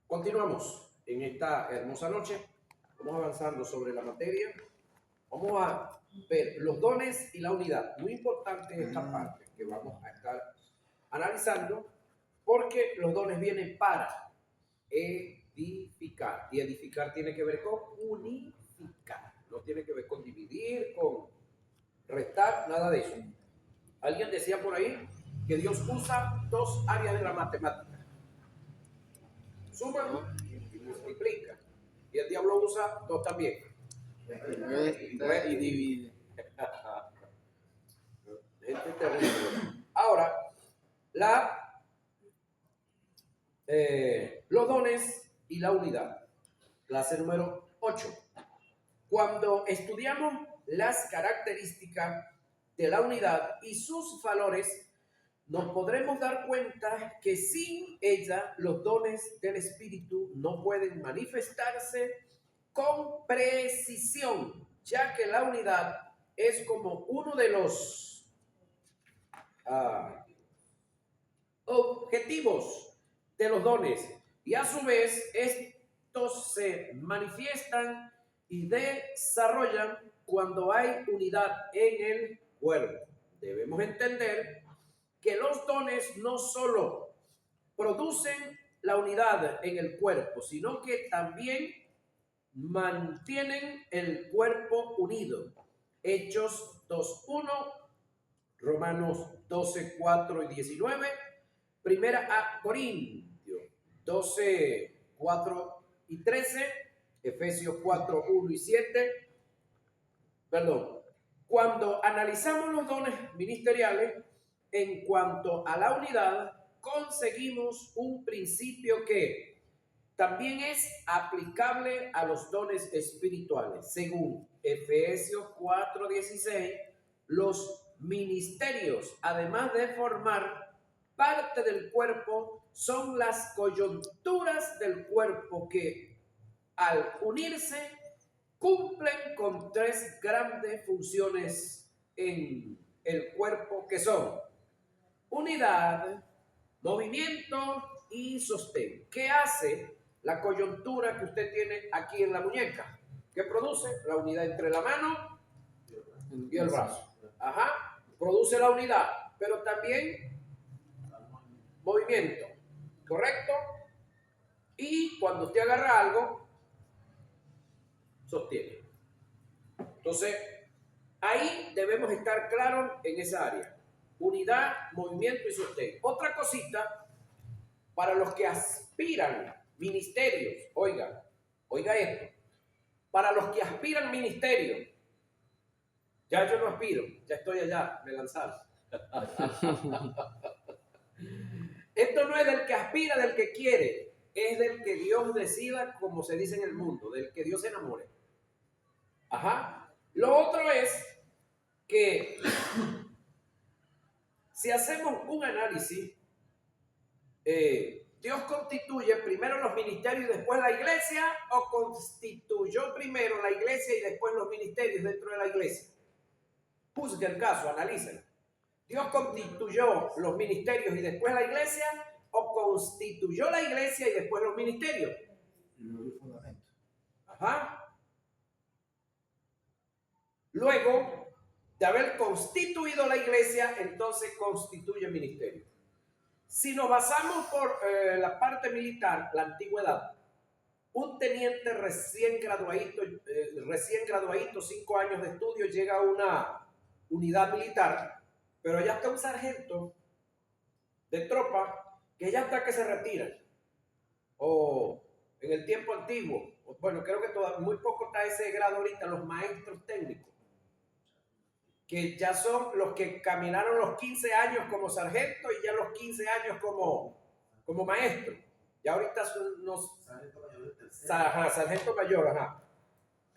Continuamos en esta hermosa noche. Vamos avanzando sobre la materia. Vamos a ver los dones y la unidad. Muy importante esta parte que vamos a estar analizando, porque los dones vienen para edificar. Y edificar tiene que ver con unificar. No tiene que ver con dividir, con restar, nada de eso. Alguien decía por ahí que Dios usa dos áreas de la matemática: suma y multiplica. Y el diablo usa dos también: resta y divide. Gente terrible. Ahora, los dones y la unidad. Clase número 8. Cuando estudiamos las características de la unidad y sus valores, nos podremos dar cuenta que sin ella los dones del Espíritu no pueden manifestarse con precisión, ya que la unidad es como uno de los objetivos de los dones, y a su vez estos se manifiestan y desarrollan cuando hay unidad en el cuerpo. Debemos entender que los dones no solo producen la unidad en el cuerpo, sino que también mantienen el cuerpo unido. Hechos 2:1, Romanos 12:4 y 19, Primera a Corintios 12:4 y 13, Efesios 4:1 y 7. Cuando analizamos los dones ministeriales en cuanto a la unidad, conseguimos un principio que también es aplicable a los dones espirituales. Según Efesios 4:16, los ministerios, además de formar parte del cuerpo, son las coyunturas del cuerpo que, al unirse, cumplen con tres grandes funciones en el cuerpo, que son unidad, movimiento y sostén. ¿Qué hace la coyuntura que usted tiene aquí en la muñeca? ¿Qué produce? La unidad entre la mano y el brazo. Produce la unidad, pero también movimiento, ¿correcto? Y cuando usted agarra algo, sostiene. Entonces, ahí debemos estar claros en esa área: unidad, movimiento y sostén. Otra cosita, para los que aspiran ministerios, oiga esto, para los que aspiran ministerios, ya yo no aspiro, ya estoy allá, me lanzaron. Esto no es del que aspira, del que quiere, es del que Dios decida, como se dice en el mundo, del que Dios se enamore. Lo otro es que si hacemos un análisis, Dios constituye primero los ministerios y después la iglesia, o constituyó primero la iglesia y después los ministerios dentro de la iglesia. Juzgue el caso, analícenlo. Dios constituyó los ministerios y después la iglesia, o constituyó la iglesia y después los ministerios. Luego de haber constituido la iglesia, entonces constituye el ministerio. Si nos basamos por la parte militar, la antigüedad, un teniente recién graduadito, 5 años de estudio, llega a una unidad militar, pero ya está un sargento de tropa que ya está que se retira. O en el tiempo antiguo, bueno, creo que muy poco está ese grado ahorita, los maestros técnicos, que ya son los que caminaron los 15 años como sargento y ya los 15 años como maestro. Ya ahorita son unos sargento mayor,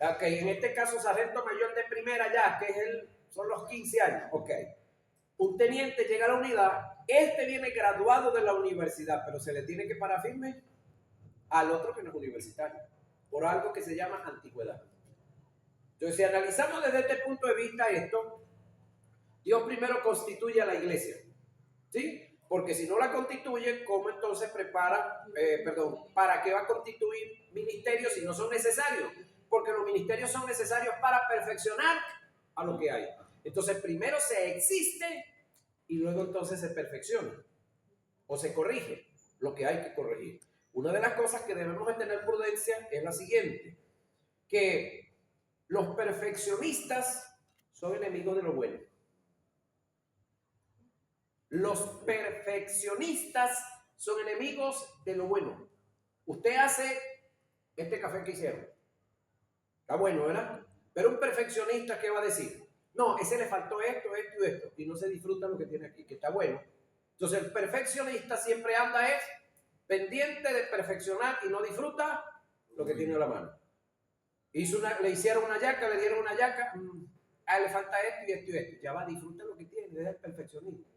Okay, en este caso sargento mayor de primera ya, que son los 15 años. Okay. Un teniente llega a la unidad, viene graduado de la universidad, pero se le tiene que parar firme al otro que no es universitario, por algo que se llama antigüedad. Entonces, si analizamos desde este punto de vista esto, Dios primero constituye a la iglesia. ¿Sí? Porque si no la constituye, ¿cómo entonces para qué va a constituir ministerios si no son necesarios? Porque los ministerios son necesarios para perfeccionar a lo que hay. Entonces, primero se existe y luego entonces se perfecciona o se corrige lo que hay que corregir. Una de las cosas que debemos de tener prudencia es la siguiente, que los perfeccionistas son enemigos de lo bueno. Los perfeccionistas son enemigos de lo bueno. Usted hace este café que hicieron. Está bueno, ¿verdad? Pero un perfeccionista, ¿qué va a decir? No, ese le faltó esto, esto y esto. Y no se disfruta lo que tiene aquí, que está bueno. Entonces el perfeccionista siempre anda pendiente de perfeccionar y no disfruta lo que tiene a la mano. Le hicieron una yaca, le dieron una yaca. A él le falta esto y esto y esto. Ya va, disfruta lo que tiene, es el perfeccionista.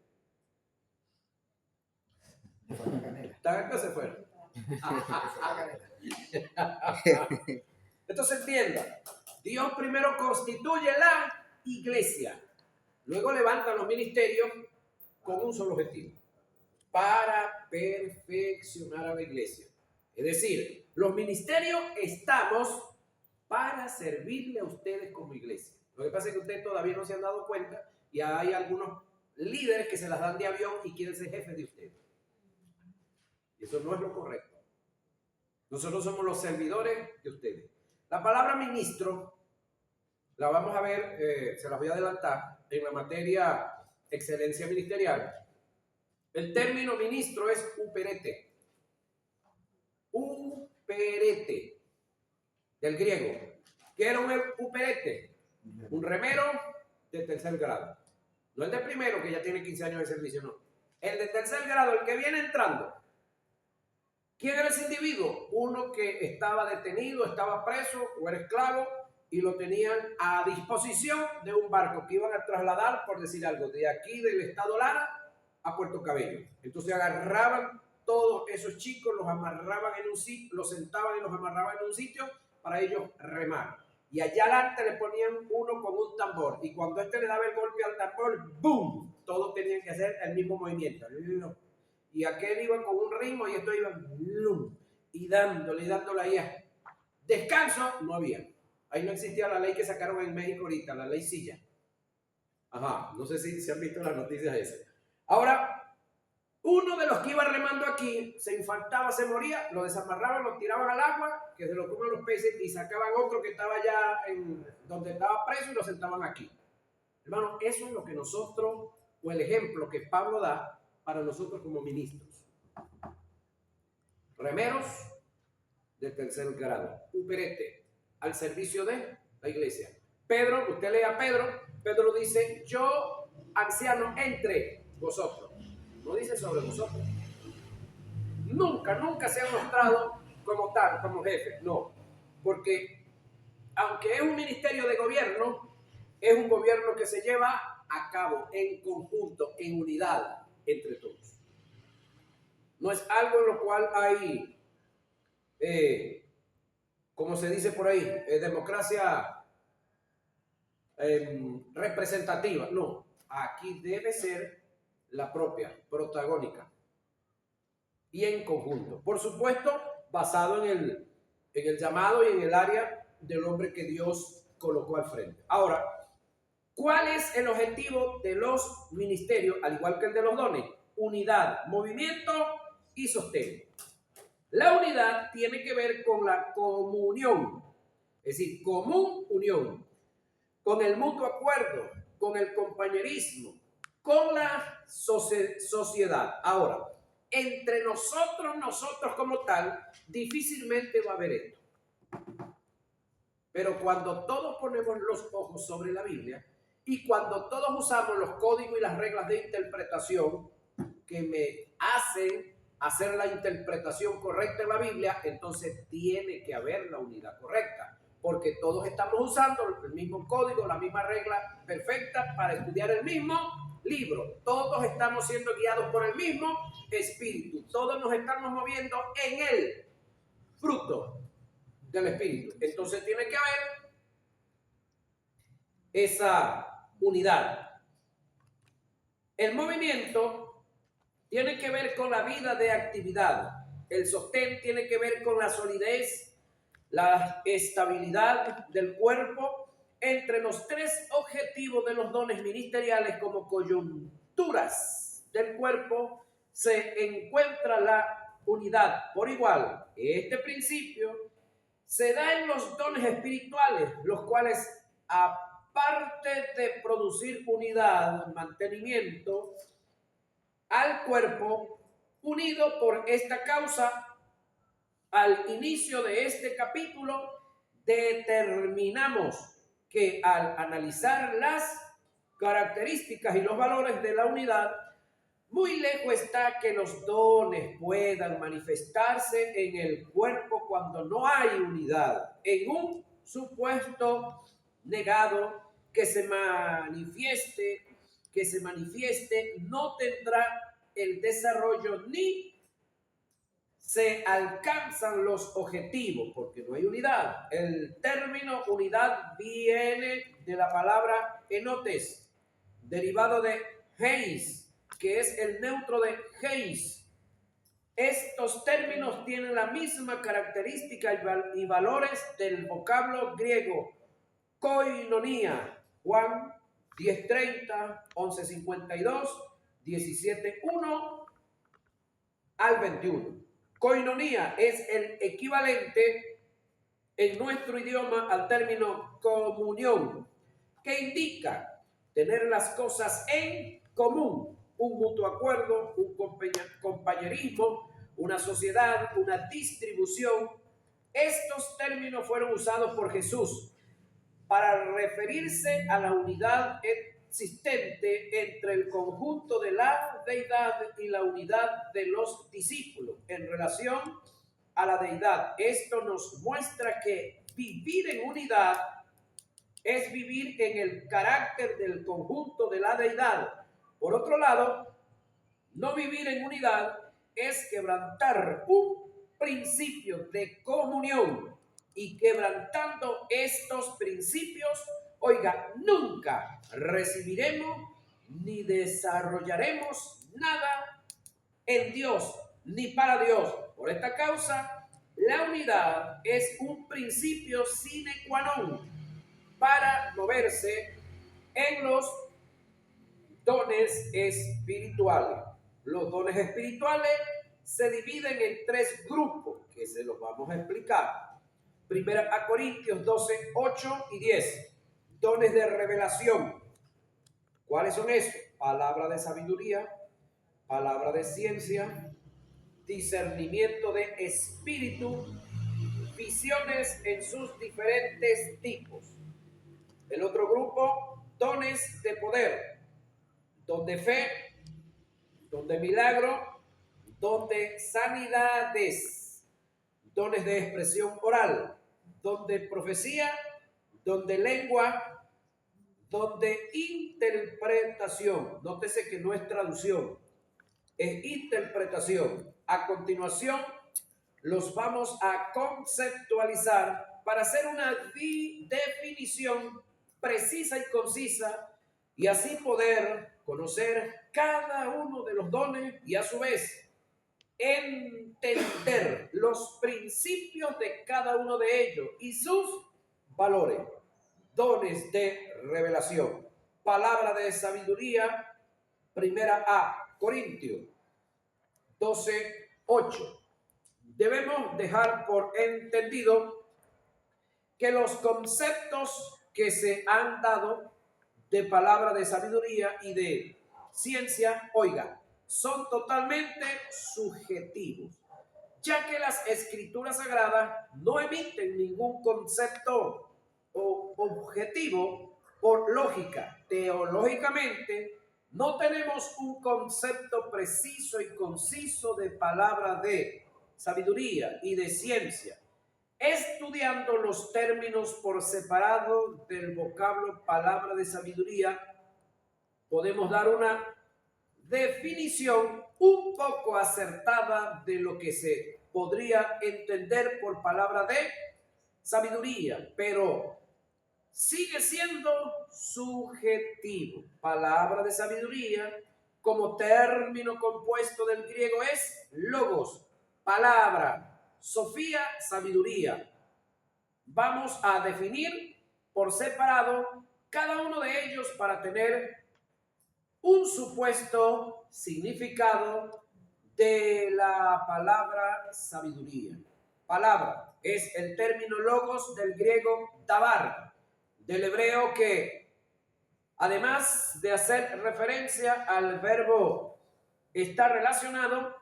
¿Están acá se fueron? Entonces entienda, Dios primero constituye la iglesia, luego levanta los ministerios con un solo objetivo, para perfeccionar a la iglesia. Es decir, los ministerios estamos para servirle a ustedes como iglesia. Lo que pasa es que ustedes todavía no se han dado cuenta y hay algunos líderes que se las dan de avión y quieren ser jefes de ustedes. Eso no es lo correcto. Nosotros somos los servidores de ustedes. La palabra ministro la vamos a ver, se las voy a adelantar, en la materia excelencia ministerial. El término ministro es uperete. Uperete, del griego. ¿Qué era un uperete? Un remero de tercer grado. No el de primero, que ya tiene 15 años de servicio, no. El de tercer grado, el que viene entrando. ¿Quién era ese individuo? Uno que estaba detenido, estaba preso o era esclavo y lo tenían a disposición de un barco que iban a trasladar, por decir algo, de aquí del estado Lara a Puerto Cabello. Entonces agarraban todos esos chicos, los amarraban en un sitio, los sentaban y los amarraban en un sitio para ellos remar. Y allá adelante le ponían uno con un tambor y cuando este le daba el golpe al tambor, ¡boom! Todos tenían que hacer el mismo movimiento. Y aquel iba con un ritmo y estos iban y dándole ahí. Descanso no había. Ahí no existía la ley que sacaron en México ahorita, la ley Silla. Ajá, no sé si se han visto las noticias esas. Ahora, uno de los que iba remando aquí se infartaba, se moría, lo desamarraban, lo tiraban al agua, que se lo comen los peces y sacaban otro que estaba ya en donde estaba preso y lo sentaban aquí. Hermano, eso es lo que nosotros, o el ejemplo que Pablo da para nosotros como ministros. Remeros de tercer grado, uperete, al servicio de la iglesia. Pedro, usted lea a Pedro, Pedro dice, yo, anciano, entre vosotros. No dice sobre vosotros. Nunca se ha mostrado como tal, como jefe, no. Porque aunque es un ministerio de gobierno, es un gobierno que se lleva a cabo en conjunto, en unidad, entre todos. No es algo en lo cual hay, como se dice por ahí, democracia representativa. No, aquí debe ser la propia, protagónica y en conjunto. Por supuesto, basado en el llamado y en el área del hombre que Dios colocó al frente. Ahora, ¿cuál es el objetivo de los ministerios, al igual que el de los dones? Unidad, movimiento y sostén. La unidad tiene que ver con la comunión, es decir, común unión, con el mutuo acuerdo, con el compañerismo, con la sociedad. Ahora, entre nosotros como tal, difícilmente va a haber esto. Pero cuando todos ponemos los ojos sobre la Biblia y cuando todos usamos los códigos y las reglas de interpretación que me hacen hacer la interpretación correcta en la Biblia, entonces tiene que haber la unidad correcta, porque todos estamos usando el mismo código, la misma regla perfecta para estudiar el mismo libro. Todos estamos siendo guiados por el mismo espíritu. Todos nos estamos moviendo en el fruto del espíritu. Entonces tiene que haber esa unidad. El movimiento tiene que ver con la vida de actividad. El sostén tiene que ver con la solidez, la estabilidad del cuerpo. Entre los tres objetivos de los dones ministeriales como coyunturas del cuerpo se encuentra la unidad por igual. Este principio se da en los dones espirituales, los cuales, aparte de producir unidad, mantenimiento al cuerpo unido por esta causa, al inicio de este capítulo determinamos que al analizar las características y los valores de la unidad, muy lejos está que los dones puedan manifestarse en el cuerpo cuando no hay unidad. En un supuesto negado que se manifieste, no tendrá el desarrollo ni se alcanzan los objetivos, porque no hay unidad. El término unidad viene de la palabra enotes, derivado de heis, que es el neutro de heis. Estos términos tienen la misma característica y valores del vocablo griego koinonia. Juan 10:30, 11:52, 17:1 al 21. Koinonia es el equivalente en nuestro idioma al término comunión, que indica tener las cosas en común, un mutuo acuerdo, un compañerismo, una sociedad, una distribución. Estos términos fueron usados por Jesús para referirse a la unidad existente entre el conjunto de la deidad y la unidad de los discípulos en relación a la deidad. Esto nos muestra que vivir en unidad es vivir en el carácter del conjunto de la deidad. Por otro lado, no vivir en unidad es quebrantar un principio de comunión, y quebrantando estos principios, oiga, nunca recibiremos ni desarrollaremos nada en Dios ni para Dios. Por esta causa, la unidad es un principio sine qua non para moverse en los dones espirituales. Los dones espirituales se dividen en tres grupos que se los vamos a explicar. Primera a Corintios 12, 8 y 10. Dones de revelación. ¿Cuáles son esos? Palabra de sabiduría, palabra de ciencia, discernimiento de espíritu, visiones en sus diferentes tipos. El otro grupo, dones de poder, don de fe, don de milagro, don de sanidades, dones de expresión oral, don de profecía, don de lengua, don de interpretación. Nótese que no es traducción, es interpretación. A continuación, los vamos a conceptualizar para hacer una definición precisa y concisa, y así poder conocer cada uno de los dones y a su vez entender los principios de cada uno de ellos y sus valores. Dones de revelación. Palabra de sabiduría, primera a Corintios 12, 8. Debemos dejar por entendido que los conceptos que se han dado de palabra de sabiduría y de ciencia, oiga, son totalmente subjetivos, ya que las escrituras sagradas no emiten ningún concepto o objetivo por lógica. Teológicamente, no tenemos un concepto preciso y conciso de palabra de sabiduría y de ciencia. Estudiando los términos por separado del vocablo palabra de sabiduría, podemos dar una definición un poco acertada de lo que se podría entender por palabra de sabiduría, pero sigue siendo subjetivo. Palabra de sabiduría como término compuesto del griego es logos, palabra, sofía, sabiduría. Vamos a definir por separado cada uno de ellos para tener un supuesto significado de la palabra sabiduría. Palabra es el término logos del griego dabar, del hebreo que, además de hacer referencia al verbo, está relacionado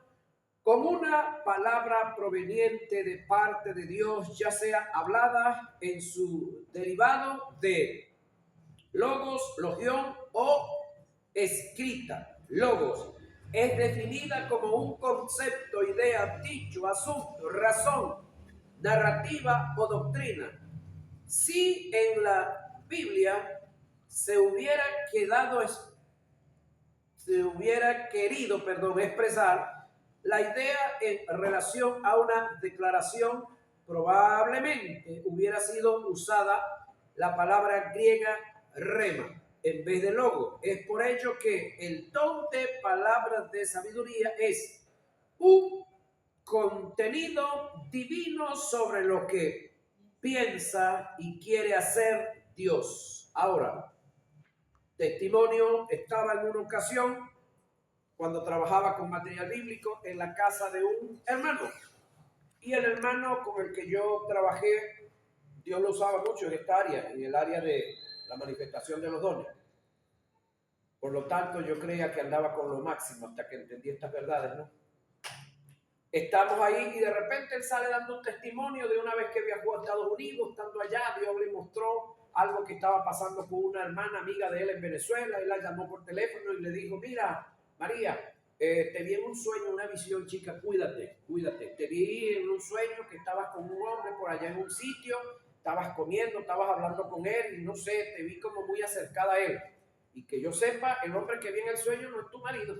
con una palabra proveniente de parte de Dios, ya sea hablada en su derivado de logos, logión o escrita. Logos es definida como un concepto, idea, dicho, asunto, razón, narrativa o doctrina. Si en la Biblia se hubiera querido expresar la idea en relación a una declaración, probablemente hubiera sido usada la palabra griega rema en vez de logo. Es por ello que el don de palabras de sabiduría es un contenido divino sobre lo que piensa y quiere hacer Dios. Ahora, testimonio, estaba en una ocasión cuando trabajaba con material bíblico en la casa de un hermano. Y el hermano con el que yo trabajé, Dios lo usaba mucho en esta área, en el área de la manifestación de los dones. Por lo tanto, yo creía que andaba con lo máximo hasta que entendí estas verdades, ¿no? Estamos ahí y de repente él sale dando un testimonio de una vez que viajó a Estados Unidos. Estando allá, Dios le mostró algo que estaba pasando con una hermana amiga de él en Venezuela. Él la llamó por teléfono y le dijo: mira, María, te vi en un sueño, una visión, chica, cuídate. Te vi en un sueño que estabas con un hombre por allá en un sitio, estabas comiendo, estabas hablando con él y no sé, te vi como muy acercada a él. Y que yo sepa, el hombre que vi en el sueño no es tu marido.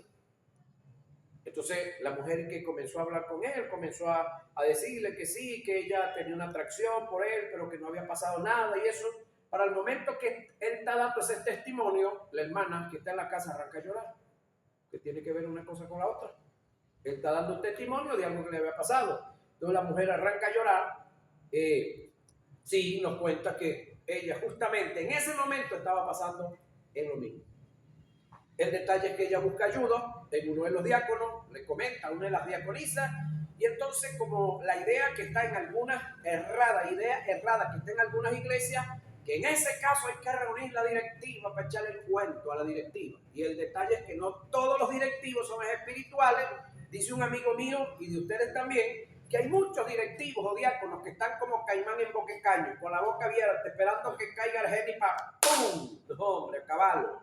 Entonces la mujer que comenzó a hablar con él, comenzó a decirle que sí, que ella tenía una atracción por él, pero que no había pasado nada y eso. Para el momento que él está dando ese testimonio, la hermana que está en la casa arranca a llorar, que tiene que ver una cosa con la otra. Él está dando un testimonio de algo que le había pasado. Entonces la mujer arranca a llorar. Sí, nos cuenta que ella justamente en ese momento estaba pasando en lo mismo. El detalle es que ella busca ayuda en uno de los diáconos, le comenta a una de las diaconisas, y entonces como la idea que está en algunas idea errada que está en algunas iglesias, que en ese caso hay que reunir la directiva para echarle el cuento a la directiva. Y el detalle es que no todos los directivos son espirituales. Dice un amigo mío, y de ustedes también, que hay muchos directivos o diáconos que están como caimán en boquecaño, con la boca abierta, esperando que caiga el genio para ¡pum! No, hombre, caballo.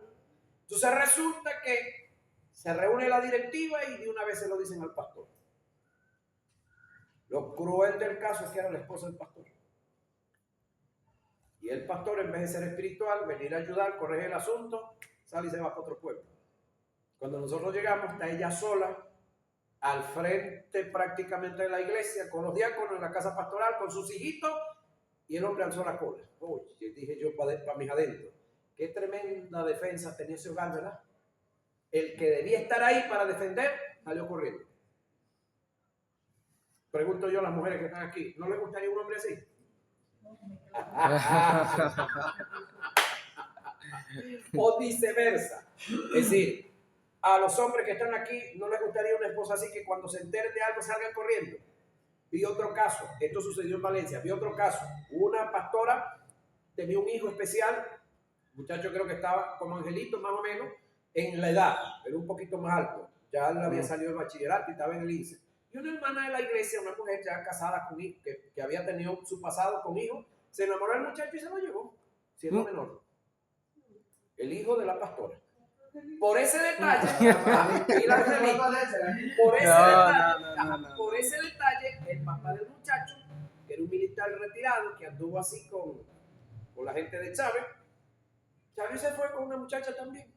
Entonces resulta que se reúne la directiva y de una vez se lo dicen al pastor. Lo cruel del caso es que era la esposa del pastor. Y el pastor, en vez de ser espiritual, venir a ayudar, corregir el asunto, sale y se va para otro pueblo. Cuando nosotros llegamos, está ella sola, al frente prácticamente de la iglesia, con los diáconos en la casa pastoral, con sus hijitos, y el hombre alzó la cola. Oye, dije yo para mis adentros. Qué tremenda defensa tenía ese hogar, ¿verdad? El que debía estar ahí para defender, salió corriendo. Pregunto yo a las mujeres que están aquí, ¿no les gustaría un hombre así? O viceversa. Es decir, a los hombres que están aquí, ¿no les gustaría una esposa así que cuando se enteren de algo salgan corriendo? Vi otro caso, esto sucedió en Valencia, vi otro caso, una pastora tenía un hijo especial, muchacho creo que estaba como Angelito más o menos, en la edad, pero un poquito más alto, ya él había salido del bachillerato y estaba en el INSE. Y una hermana de la iglesia, una mujer ya casada con hijo, que había tenido su pasado con hijos, se enamoró del muchacho y se lo llevó, siendo menor. El hijo de la pastora. Por ese detalle, por ese detalle, el papá del muchacho, que era un militar retirado, que anduvo así con la gente de Chávez se fue con una muchacha también,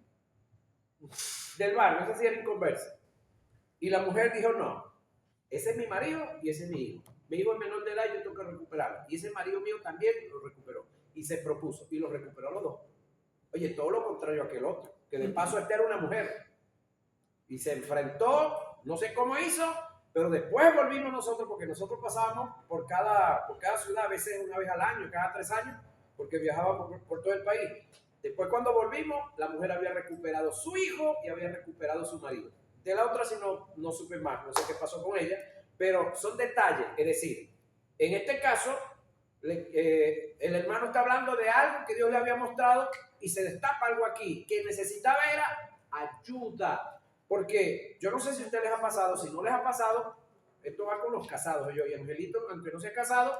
del barrio, esa sí era inconversa. Y la mujer dijo: no, ese es mi marido y ese es mi hijo. Mi hijo es menor de edad y yo tengo que recuperarlo. Y ese marido mío también lo recuperó. Y se propuso, y lo recuperó los dos. Oye, todo lo contrario a aquel otro, que de paso esta era una mujer. y se enfrentó, no sé cómo hizo, pero después volvimos nosotros, porque nosotros pasábamos por cada ciudad, a veces una vez al año, cada 3 años, porque viajábamos por todo el país. Después cuando volvimos, la mujer había recuperado su hijo y había recuperado su marido. De la otra sí no supe más, no sé qué pasó con ella, pero son detalles, es decir, en este caso, el hermano está hablando de algo que Dios le había mostrado y se destapa algo aquí, que necesitaba era ayuda. Porque yo no sé si a ustedes les ha pasado, si no les ha pasado, esto va con los casados, yo y Angelito, aunque no se ha casado,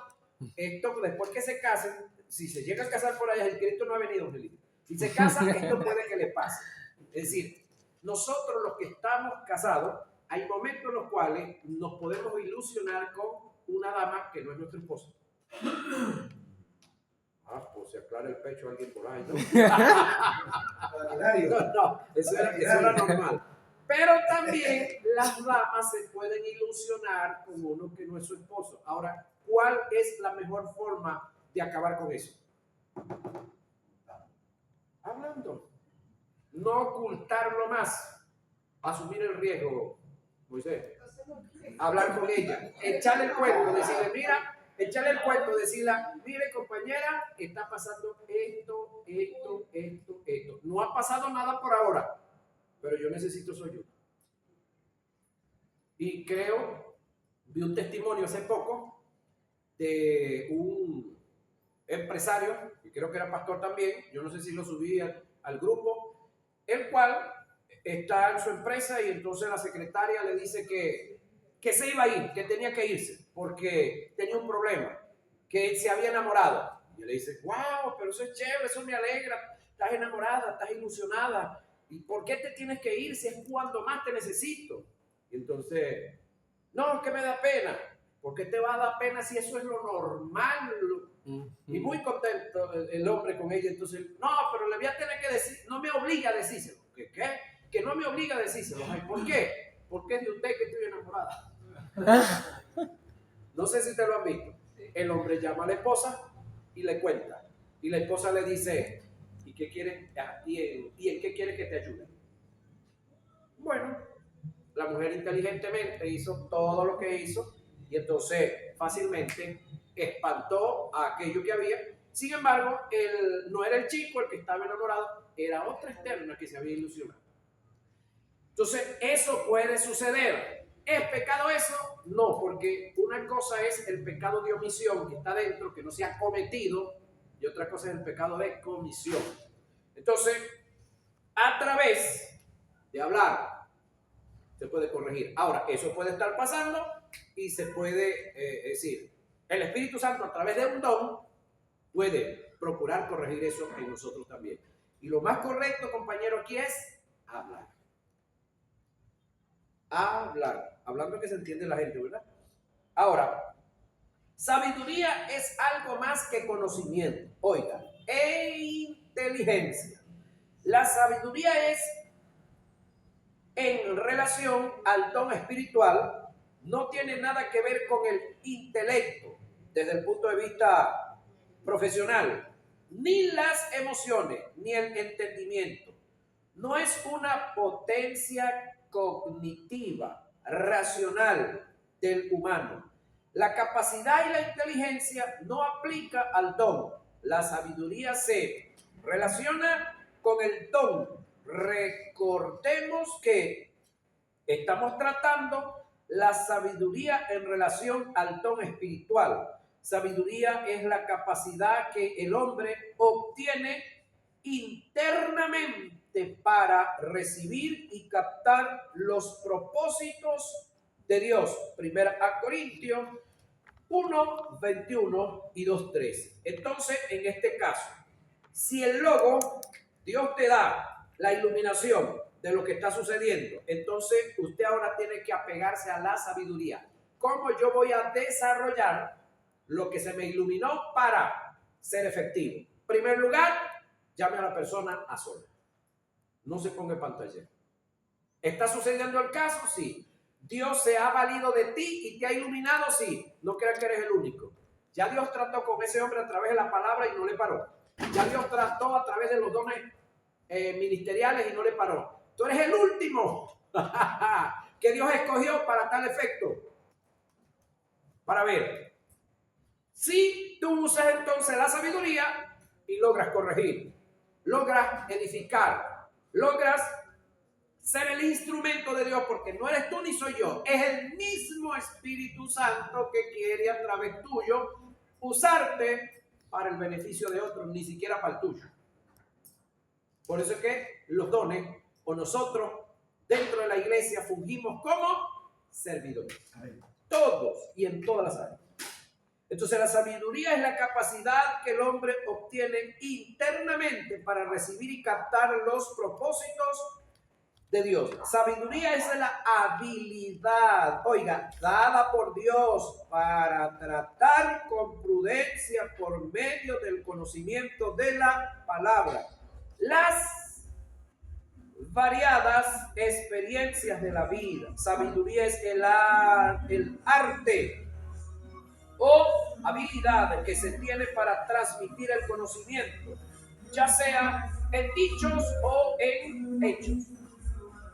esto después que se casen, si se llega a casar por allá, el Cristo no ha venido, Angelito. Si se casa, esto puede que le pase. Es decir, nosotros los que estamos casados, hay momentos en los cuales nos podemos ilusionar con una dama que no es nuestra esposa. Pues se aclara el pecho a alguien por ahí, ¿no? No, eso era normal. Pero también las damas se pueden ilusionar con uno que no es su esposo. Ahora, ¿cuál es la mejor forma de acabar con eso? Hablando. No ocultarlo más. Asumir el riesgo, Moisés. Hablar con ella. Echarle el cuento, decirle, mira, echarle el cuento, decirle, mire compañera, está pasando esto. No ha pasado nada por ahora, pero yo necesito su ayuda. Y vi un testimonio hace poco de un empresario, que creo que era pastor también, yo no sé si lo subí al grupo, el cual está en su empresa y entonces la secretaria le dice que se iba a ir, que tenía que irse, porque tenía un problema, que se había enamorado. Y le dice, wow, pero eso es chévere, eso me alegra, estás enamorada, estás ilusionada, ¿y por qué te tienes que ir si es cuando más te necesito? Y entonces, no, es que me da pena. ¿Por qué te va a dar pena si eso es lo normal? Y muy contento el hombre con ella. Entonces, no, pero le voy a tener que decir, no me obliga a decírselo. ¿Qué? Que no me obliga a decírselo. Ay, ¿por qué? Porque es de usted que estoy enamorada. No sé si te lo han visto. El hombre llama a la esposa y le cuenta. Y la esposa le dice, ¿y qué quiere? ¿Y en qué quiere que te ayude? Bueno, la mujer inteligentemente hizo todo lo que hizo y entonces fácilmente espantó a aquello que había. Sin embargo, no era el chico el que estaba enamorado, era otra externa que se había ilusionado. Entonces, eso puede suceder. ¿Es pecado eso? No, porque una cosa es el pecado de omisión que está dentro, que no se ha cometido, y otra cosa es el pecado de comisión. Entonces, a través de hablar, se puede corregir. Ahora, eso puede estar pasando y se puede decir, el Espíritu Santo a través de un don puede procurar corregir eso en nosotros también. Y lo más correcto, compañero, aquí es hablar. Hablar. Hablando que se entiende la gente, ¿verdad? Ahora, sabiduría es algo más que conocimiento. Oiga, e inteligencia. La sabiduría es en relación al don espiritual, no tiene nada que ver con el intelecto desde el punto de vista profesional, ni las emociones, ni el entendimiento. No es una potencia cognitiva, racional del humano. La capacidad y la inteligencia no aplica al don. La sabiduría se relaciona con el don. Recordemos que estamos tratando la sabiduría en relación al don espiritual. Sabiduría es la capacidad que el hombre obtiene internamente para recibir y captar los propósitos de Dios. Primera a Corintios 1, 21 y 2, 3. Entonces, en este caso, si el logo, Dios te da la iluminación de lo que está sucediendo, entonces usted ahora tiene que apegarse a la sabiduría. ¿Cómo yo voy a desarrollar lo que se me iluminó para ser efectivo? En primer lugar, llame a la persona a solas. No se ponga en pantalla. ¿Está sucediendo el caso? Sí. ¿Dios se ha valido de ti y te ha iluminado? Sí. No creas que eres el único. Ya Dios trató con ese hombre a través de la palabra y no le paró. Ya Dios trató a través de los dones ministeriales y no le paró. Tú eres el último. que Dios escogió para tal efecto. Para ver, si tú usas entonces la sabiduría y logras corregir, logras edificar, logras ser el instrumento de Dios, porque no eres tú ni soy yo, es el mismo Espíritu Santo que quiere a través tuyo usarte para el beneficio de otros, ni siquiera para el tuyo. Por eso es que los dones o nosotros dentro de la iglesia fungimos como servidores. Todos y en todas las áreas. Entonces la sabiduría es la capacidad que el hombre obtiene internamente para recibir y captar los propósitos de Dios. Sabiduría es la habilidad, oiga, dada por Dios para tratar con prudencia por medio del conocimiento de la palabra. Las variadas experiencias de la vida. Sabiduría es el arte o habilidad que se tiene para transmitir el conocimiento, ya sea en dichos o en hechos.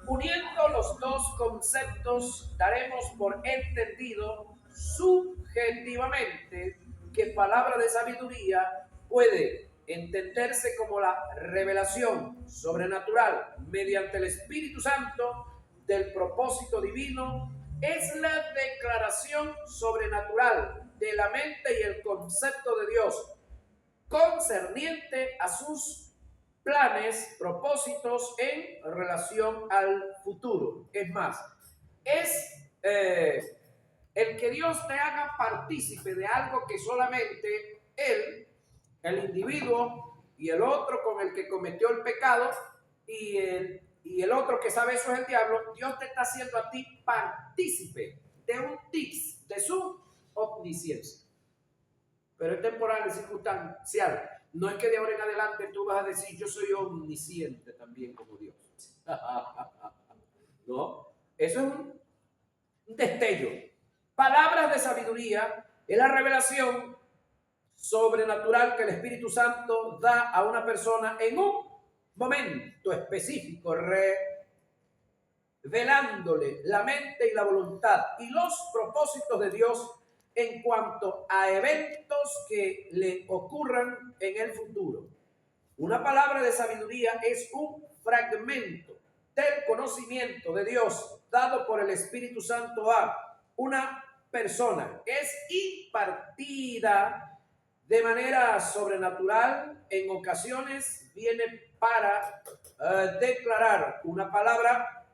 Uniendo los dos conceptos, daremos por entendido subjetivamente que palabra de sabiduría puede entenderse como la revelación sobrenatural mediante el Espíritu Santo del propósito divino. Es la declaración sobrenatural de la mente y el concepto de Dios concerniente a sus planes, propósitos en relación al futuro. Es más, es el que Dios te haga partícipe de algo que solamente él, el individuo y el otro con el que cometió el pecado y el otro que sabe eso es el diablo. Dios te está haciendo a ti partícipe de un tips de su omnisciencia. Pero es temporal, es circunstancial. No es que de ahora en adelante tú vas a decir, yo soy omnisciente también como Dios. No, eso es un destello. Palabras de sabiduría es la revelación sobrenatural que el Espíritu Santo da a una persona en un momento específico, revelándole la mente y la voluntad y los propósitos de Dios en cuanto a eventos que le ocurran en el futuro. Una palabra de sabiduría es un fragmento del conocimiento de Dios dado por el Espíritu Santo a una persona. Es impartida de manera sobrenatural. En ocasiones viene para declarar una palabra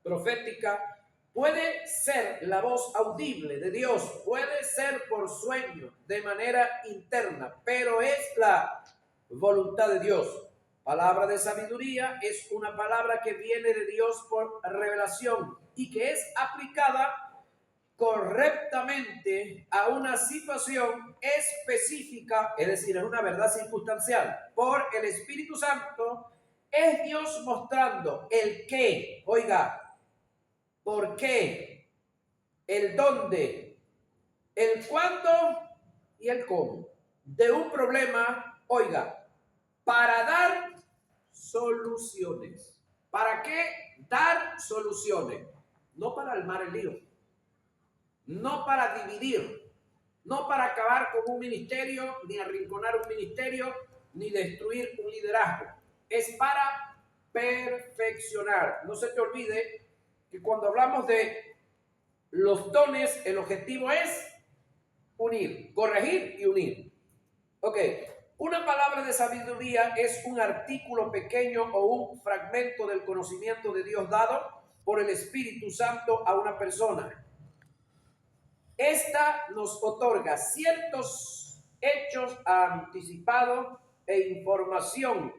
profética. Puede ser la voz audible de Dios, puede ser por sueño, de manera interna, pero es la voluntad de Dios. Palabra de sabiduría es una palabra que viene de Dios por revelación y que es aplicada correctamente a una situación específica, es decir, es una verdad circunstancial. Por el Espíritu Santo es Dios mostrando el qué, oiga, por qué, el dónde, el cuándo y el cómo de un problema, oiga, para dar soluciones. ¿Para qué dar soluciones? No para armar el lío, no para dividir, no para acabar con un ministerio, ni arrinconar un ministerio, ni destruir un liderazgo. Es para perfeccionar. No se te olvide que cuando hablamos de los dones, el objetivo es unir, corregir y unir. Ok, una palabra de sabiduría es un artículo pequeño o un fragmento del conocimiento de Dios dado por el Espíritu Santo a una persona. Esta nos otorga ciertos hechos anticipados e información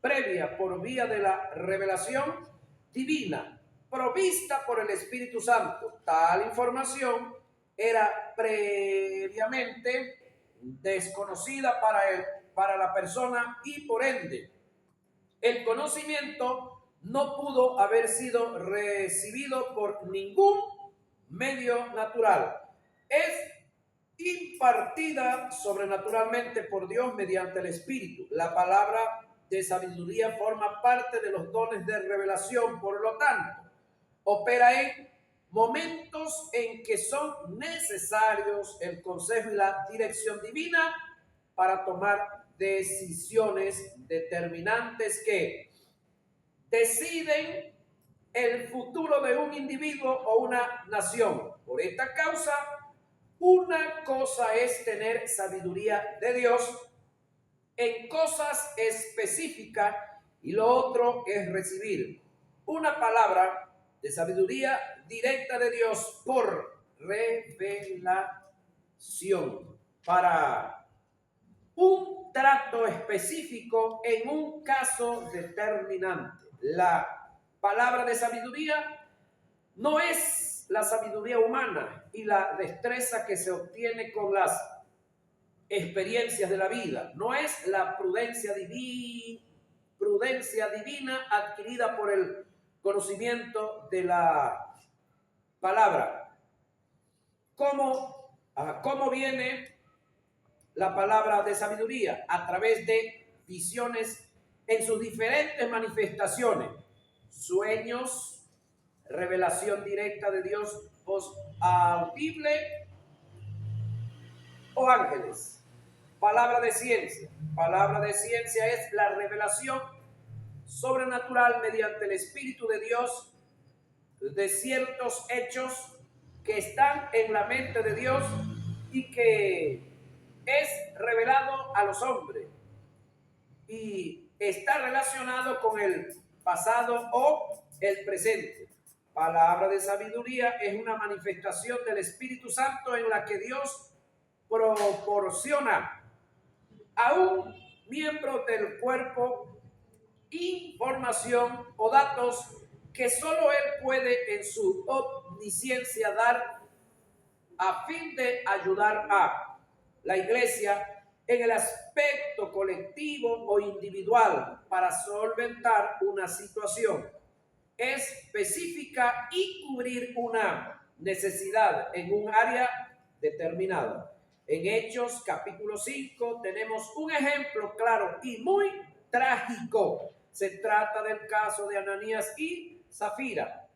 previa por vía de la revelación divina provista por el Espíritu Santo. Tal información era previamente desconocida para la persona y por ende el conocimiento no pudo haber sido recibido por ningún medio natural. Es impartida sobrenaturalmente por Dios mediante el Espíritu. La palabra de sabiduría forma parte de los dones de revelación, por lo tanto, opera en momentos en que son necesarios el consejo y la dirección divina para tomar decisiones determinantes que deciden el futuro de un individuo o una nación. Por esta causa, una cosa es tener sabiduría de Dios en cosas específicas y lo otro es recibir una palabra de sabiduría directa de Dios por revelación para un trato específico en un caso determinante. La palabra de sabiduría no es la sabiduría humana y la destreza que se obtiene con las experiencias de la vida. No es la prudencia divina adquirida por el conocimiento de la palabra. ¿Cómo viene la palabra de sabiduría? A través de visiones en sus diferentes manifestaciones, sueños, revelación directa de Dios, voz audible o ángeles. Palabra de ciencia. Palabra de ciencia es la revelación sobrenatural mediante el Espíritu de Dios de ciertos hechos que están en la mente de Dios y que es revelado a los hombres y está relacionado con el pasado o el presente. Palabra de sabiduría es una manifestación del Espíritu Santo en la que Dios proporciona a un miembro del cuerpo información o datos que solo él puede en su omnisciencia dar a fin de ayudar a la iglesia en el aspecto colectivo o individual para solventar una situación específica y cubrir una necesidad en un área determinada. En Hechos capítulo 5 tenemos un ejemplo claro y muy trágico. Se trata del caso de Ananías y Zafira,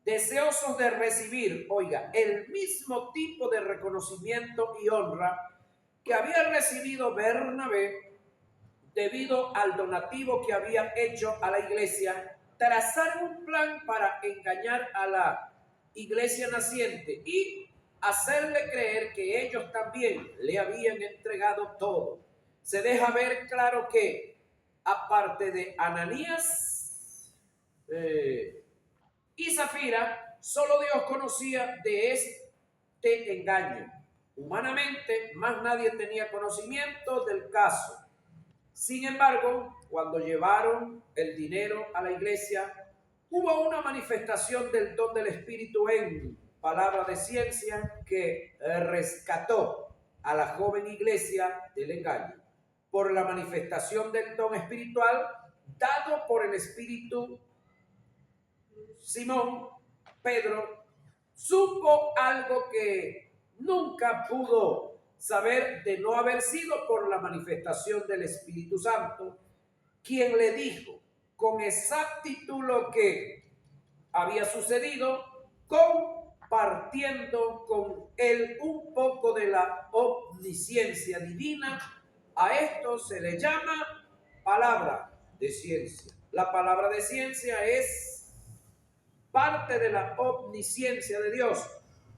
deseosos de recibir, el mismo tipo de reconocimiento y honra que había recibido Bernabé debido al donativo que había hecho a la iglesia. Trazar un plan para engañar a la iglesia naciente y hacerle creer que ellos también le habían entregado todo. Se deja ver claro que aparte de Ananías y Zafira, solo Dios conocía de este engaño. Humanamente, más nadie tenía conocimiento del caso. Sin embargo, cuando llevaron el dinero a la iglesia, hubo una manifestación del don del Espíritu en palabra de ciencia que rescató a la joven iglesia del engaño. Por la manifestación del don espiritual dado por el Espíritu, Simón Pedro supo algo que nunca pudo saber de no haber sido por la manifestación del Espíritu Santo, quien le dijo con exactitud lo que había sucedido, compartiendo con él un poco de la omnisciencia divina. A esto se le llama palabra de ciencia. La palabra de ciencia es parte de la omnisciencia de Dios,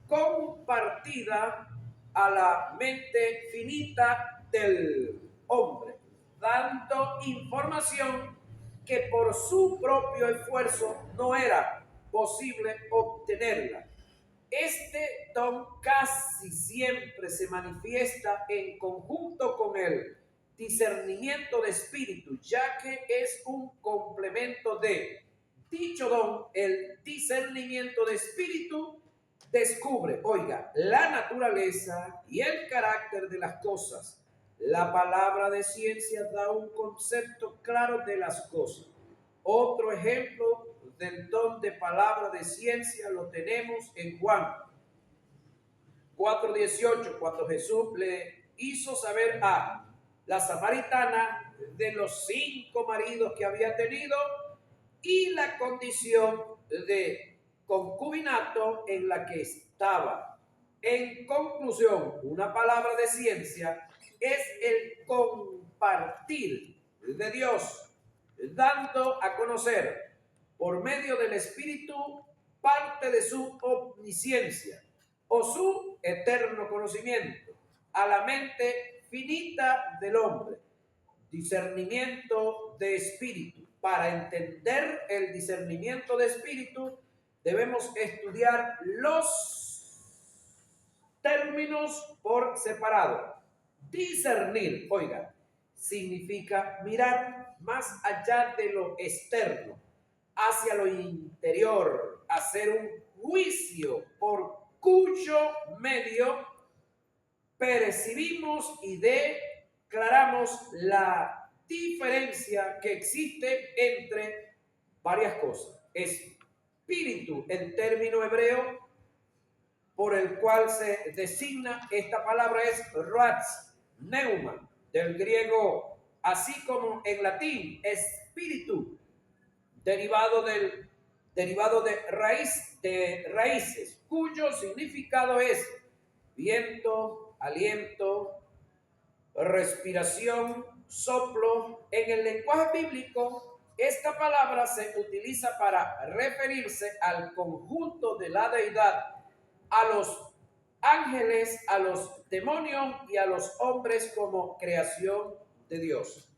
compartida a la mente finita del hombre, dando información que por su propio esfuerzo no era posible obtenerla. Este don casi siempre se manifiesta en conjunto con el discernimiento de espíritu, ya que es un complemento de dicho don. El discernimiento de espíritu descubre, la naturaleza y el carácter de las cosas. La palabra de ciencia da un concepto claro de las cosas. Otro ejemplo del don de palabra de ciencia lo tenemos en Juan 4:18, cuando Jesús le hizo saber a la samaritana de los 5 maridos que había tenido y la condición de concubinato en la que estaba. En conclusión, una palabra de ciencia es el compartir de Dios, dando a conocer por medio del Espíritu parte de su omnisciencia o su eterno conocimiento a la mente finita del hombre. Discernimiento de espíritu. Para entender el discernimiento de espíritu, debemos estudiar los términos por separado. Discernir, oiga, significa mirar más allá de lo externo, hacia lo interior, hacer un juicio por cuyo medio percibimos y declaramos la diferencia que existe entre varias cosas. Espíritu, el término hebreo por el cual se designa esta palabra es ruach, neuma, del griego, así como en latín, espíritu, derivado de raíces, cuyo significado es viento, aliento, respiración, soplo. En el lenguaje bíblico, esta palabra se utiliza para referirse al conjunto de la deidad, a los ángeles, a los demonios y a los hombres como creación de Dios.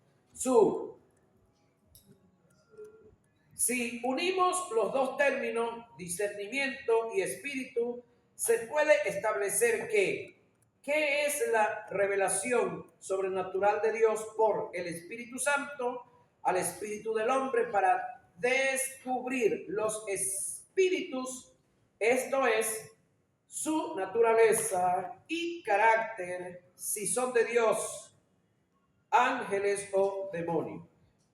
Si unimos los dos términos, discernimiento y espíritu, se puede establecer ¿qué es la revelación sobrenatural de Dios por el Espíritu Santo al espíritu del hombre para descubrir los espíritus? Esto es, su naturaleza y carácter, si son de Dios, ángeles o demonios.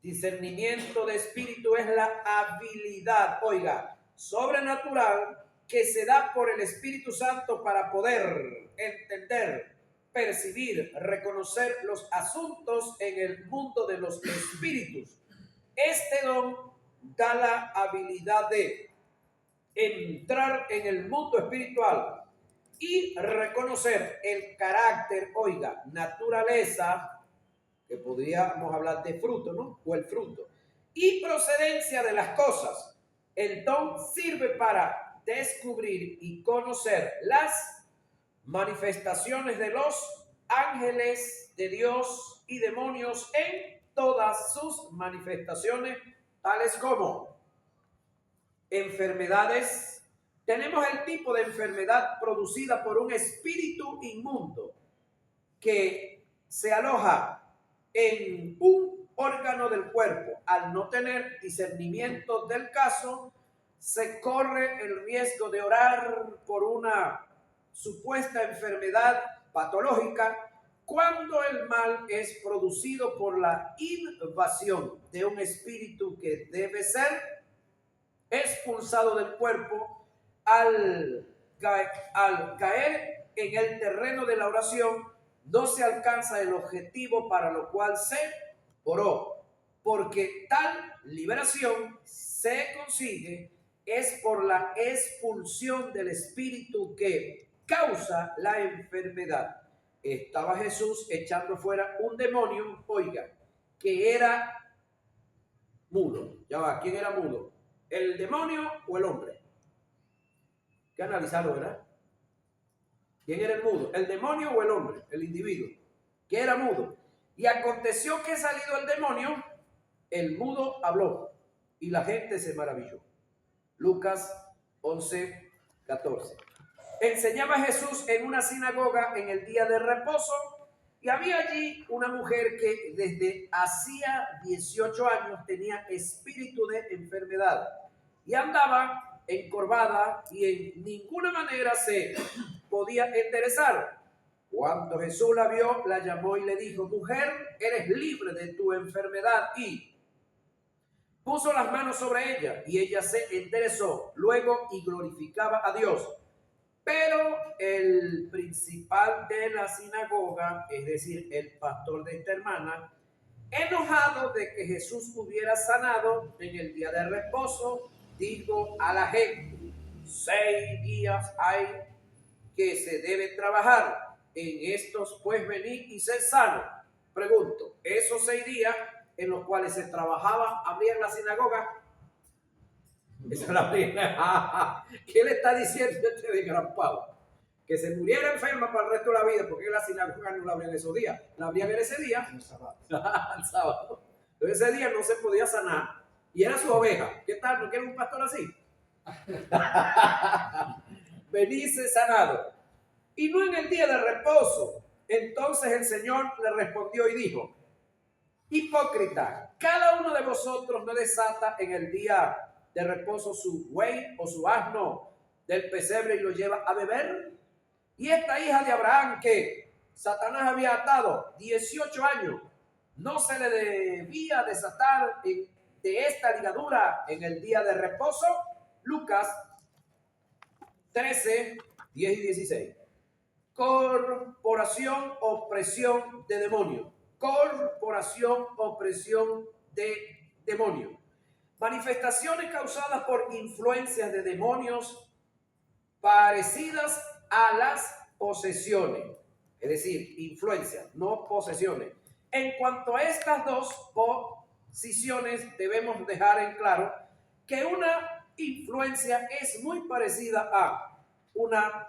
Discernimiento de espíritu es la habilidad, oiga, sobrenatural que se da por el Espíritu Santo para poder entender, percibir, reconocer los asuntos en el mundo de los espíritus. Este don da la habilidad de entrar en el mundo espiritual y reconocer el carácter, oiga, naturaleza, que podríamos hablar de fruto, ¿no? O el fruto. Y procedencia de las cosas. El don sirve para descubrir y conocer las manifestaciones de los ángeles de Dios y demonios en todas sus manifestaciones, tales como enfermedades. Tenemos el tipo de enfermedad producida por un espíritu inmundo que se aloja en un órgano del cuerpo. Al no tener discernimiento del caso, se corre el riesgo de orar por una supuesta enfermedad patológica cuando el mal es producido por la invasión de un espíritu que debe ser expulsado del cuerpo. Al caer en el terreno de la oración, no se alcanza el objetivo para lo cual se oró, porque tal liberación se consigue es por la expulsión del espíritu que causa la enfermedad. Estaba Jesús echando fuera un demonio, oiga, que era mudo. Ya va, ¿quién era mudo? ¿El demonio o el hombre? Hay que analizarlo, ¿verdad? ¿Quién era el mudo? ¿El demonio o el hombre? El individuo. ¿Qué era mudo? Y aconteció que salido el demonio, el mudo habló y la gente se maravilló. Lucas 11:14. Enseñaba Jesús en una sinagoga en el día de reposo y había allí una mujer que desde hacía 18 años tenía espíritu de enfermedad y andaba encorvada y en ninguna manera se podía enderezar. Cuando Jesús la vio, la llamó y le dijo: mujer, eres libre de tu enfermedad. Y puso las manos sobre ella y ella se enderezó luego y glorificaba a Dios. Pero el principal de la sinagoga, es decir, el pastor de esta hermana, enojado de que Jesús hubiera sanado en el día de reposo, dijo a la gente: 6 días hay que se debe trabajar. En estos pues venid y sed sanos. Pregunto, esos 6 días en los cuales se trabajaba, ¿abrían la sinagoga? Esa es la primera. ¿Qué le está diciendo este desgrampado? Que se muriera enferma para el resto de la vida, porque la sinagoga no la abrían esos días, la abrían en ese día, el sábado. El sábado. Entonces ese día no se podía sanar y era su oveja. ¿Qué tal? ¿No quiere un pastor así? Venirse sanado. Y no en el día de reposo. Entonces el Señor le respondió y dijo: hipócrita, cada uno de vosotros no desata en el día de reposo su buey o su asno del pesebre y lo lleva a beber. Y esta hija de Abraham que Satanás había atado 18 años, ¿no se le debía desatar de esta ligadura en el día de reposo? Lucas 13, 10 y 16. Corporación o presión de demonio. Corporación o presión de demonio. Manifestaciones causadas por influencias de demonios parecidas a las posesiones. Es decir, influencias, no posesiones. En cuanto a estas dos posiciones, debemos dejar en claro que una influencia es muy parecida a una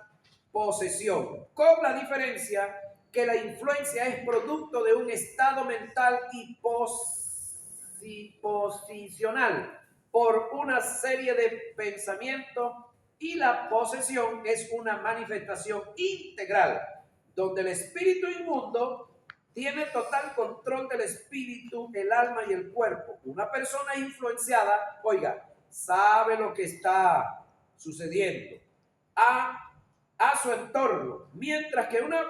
posesión, con la diferencia que la influencia es producto de un estado mental y posicional por una serie de pensamientos, y la posesión es una manifestación integral donde el espíritu inmundo tiene total control del espíritu, el alma y el cuerpo. Una persona influenciada, oiga, sabe lo que está sucediendo a su entorno, mientras que una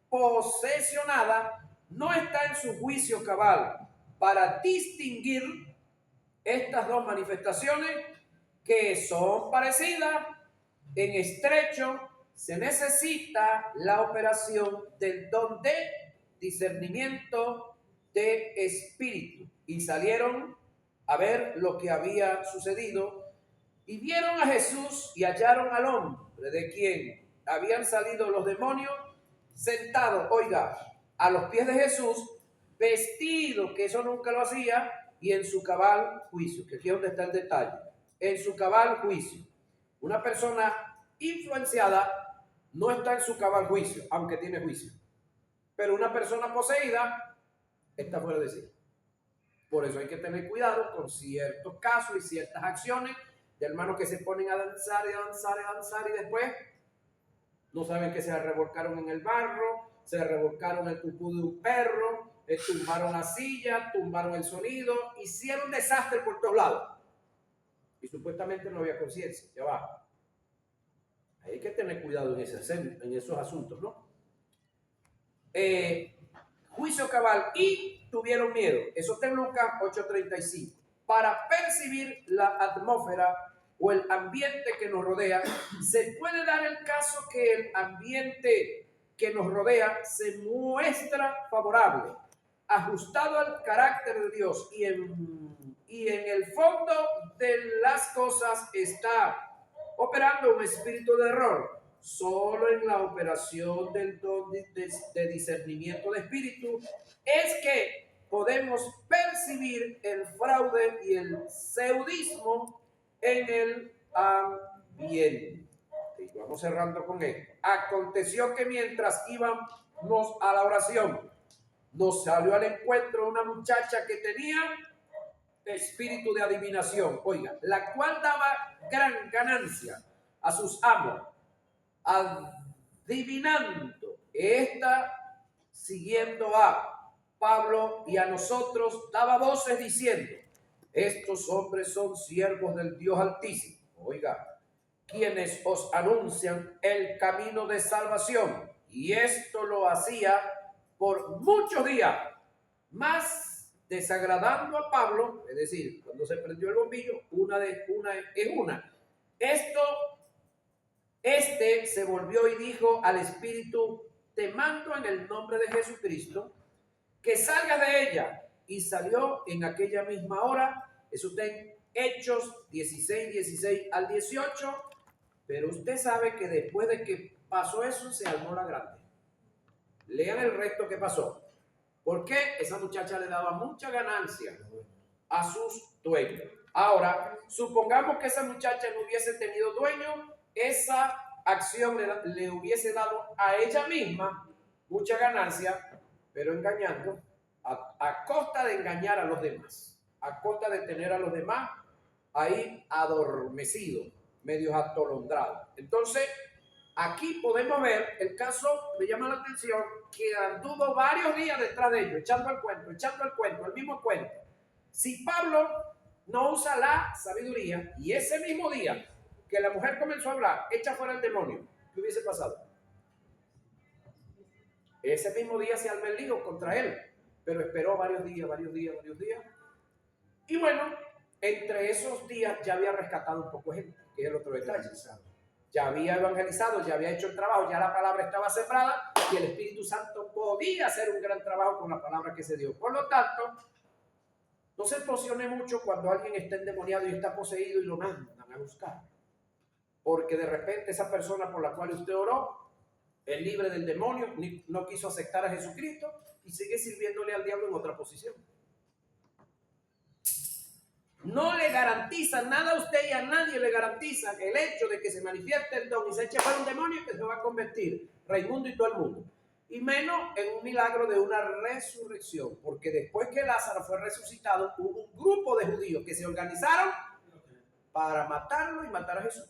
posesionada no está en su juicio cabal. Para distinguir estas dos manifestaciones, que son parecidas en estrecho, se necesita la operación del don de discernimiento de espíritu. Y salieron a ver lo que había sucedido y vieron a Jesús y hallaron al hombre de quien habían salido los demonios sentado, oiga, a los pies de Jesús, vestido, que eso nunca lo hacía, y en su cabal juicio, que aquí es donde está el detalle, en su cabal juicio. Una persona influenciada no está en su cabal juicio, aunque tiene juicio. Pero una persona poseída está fuera de sí. Por eso hay que tener cuidado con ciertos casos y ciertas acciones de hermanos que se ponen a danzar y a danzar y a danzar y después no saben que se revolcaron en el barro, se revolcaron el pupú de un perro, tumbaron la silla, tumbaron el sonido, hicieron desastre por todos lados. Y supuestamente no había conciencia, ya va. Hay que tener cuidado en esos asuntos, ¿no? Juicio cabal y tuvieron miedo. Eso está en Lucas 8:35. Para percibir la atmósfera o el ambiente que nos rodea, se puede dar el caso que el ambiente que nos rodea se muestra favorable, ajustado al carácter de Dios, y en el fondo de las cosas está operando un espíritu de error. Solo en la operación del don de discernimiento de espíritu es que podemos percibir el fraude y el pseudismo en el ambiente. Y vamos cerrando con esto. Aconteció que mientras íbamos a la oración, nos salió al encuentro una muchacha que tenía espíritu de adivinación, oiga, la cual daba gran ganancia a sus amos, adivinando. Esta, siguiendo a Pablo y a nosotros, daba voces diciendo: estos hombres son siervos del Dios Altísimo, oiga, quienes os anuncian el camino de salvación. Y esto lo hacía por muchos días, más desagradando a Pablo, es decir, cuando se prendió el bombillo, este se volvió y dijo al espíritu: te mando en el nombre de Jesucristo que salga de ella. Y salió en aquella misma hora. Eso está en Hechos 16, 16 al 18. Pero usted sabe que después de que pasó eso, se armó la grande. Lean el resto que pasó. ¿Por qué? Esa muchacha le daba mucha ganancia a sus dueños. Ahora, supongamos que esa muchacha no hubiese tenido dueño, esa acción le hubiese dado a ella misma mucha ganancia, pero engañando, a costa de engañar a los demás, a costa de tener a los demás ahí adormecidos, medios atolondrados. Entonces, aquí podemos ver el caso, me llama la atención, que anduvo varios días detrás de ellos, echando el cuento, el mismo cuento. Si Pablo no usa la sabiduría y ese mismo día que la mujer comenzó a hablar, echa fuera el demonio, ¿qué hubiese pasado? Ese mismo día se arma el lío contra él, pero esperó varios días. Y bueno, entre esos días ya había rescatado un poco de gente, que es el otro detalle. Ya había evangelizado, ya había hecho el trabajo, ya la palabra estaba sembrada y el Espíritu Santo podía hacer un gran trabajo con la palabra que se dio. Por lo tanto, no se emocione mucho cuando alguien está endemoniado y está poseído y lo mandan a buscar. Porque de repente esa persona por la cual usted oró es libre del demonio, no quiso aceptar a Jesucristo y sigue sirviéndole al diablo en otra posición. No le garantiza nada a usted y a nadie le garantiza el hecho de que se manifieste el don y se eche fuera un demonio que se va a convertir Raimundo y todo el mundo. Y menos en un milagro de una resurrección, porque después que Lázaro fue resucitado, hubo un grupo de judíos que se organizaron para matarlo y matar a Jesús.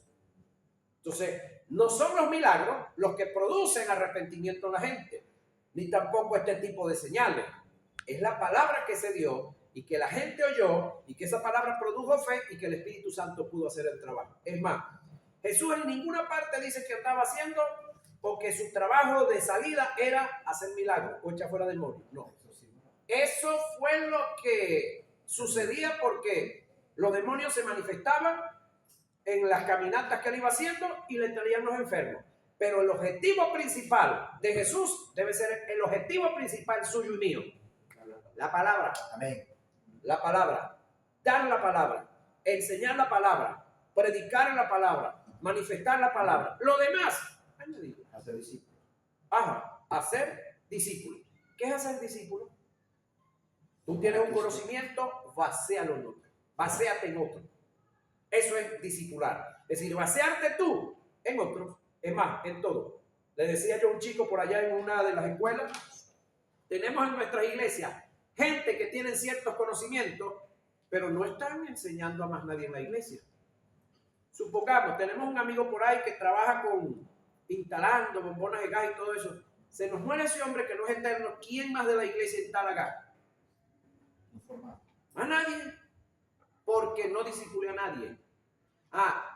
Entonces, no son los milagros los que producen arrepentimiento en la gente, ni tampoco este tipo de señales. Es la palabra que se dio y que la gente oyó y que esa palabra produjo fe y que el Espíritu Santo pudo hacer el trabajo. Es más, Jesús en ninguna parte dice que andaba haciendo o que su trabajo de salida era hacer milagros o echar fuera demonios. No. Eso fue lo que sucedía porque los demonios se manifestaban en las caminatas que él iba haciendo y le traían los enfermos. Pero el objetivo principal de Jesús debe ser el objetivo principal suyo y mío. La palabra. Amén. La palabra. Dar la palabra. Enseñar la palabra. Predicar la palabra. Manifestar la palabra. Lo demás, añadido. Hacer discípulo. Ajá. Hacer discípulo. ¿Qué es hacer discípulo? Tú tienes un conocimiento, vacéalo en otro. Vacéate en otro. Eso es discipular. Es decir, vaciarte tú en otros. Es más, en todo. Le decía yo a un chico por allá en una de las escuelas, tenemos en nuestras iglesias gente que tiene ciertos conocimientos, pero no están enseñando a más nadie en la iglesia. Supongamos, tenemos un amigo por ahí que trabaja con instalando bombonas de gas y todo eso. Se nos muere ese hombre que no es eterno. ¿Quién más de la iglesia instala gas? A nadie. Porque no discipulé a nadie.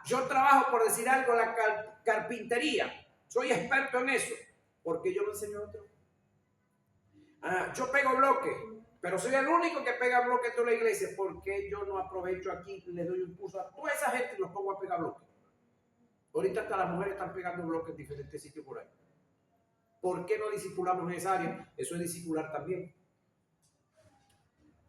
Yo trabajo, por decir algo, la carpintería. Soy experto en eso. Porque yo lo enseño a otro. Yo pego bloques, pero soy el único que pega bloques en toda la iglesia. Porque yo no aprovecho aquí, le doy un curso a toda esa gente y los pongo a pegar bloques. Ahorita hasta las mujeres están pegando bloques en diferentes sitios por ahí. ¿Por qué no discipulamos en esa área? Eso es discipular también.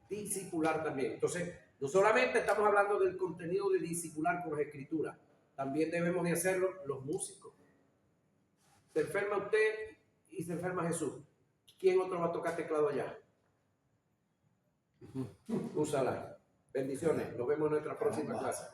Discipular también. Entonces, no solamente estamos hablando del contenido de discipular con las escrituras, también debemos de hacerlo los músicos. Se enferma usted y se enferma Jesús. ¿Quién otro va a tocar teclado allá? Úsala. Bendiciones. Nos vemos en nuestra próxima clase.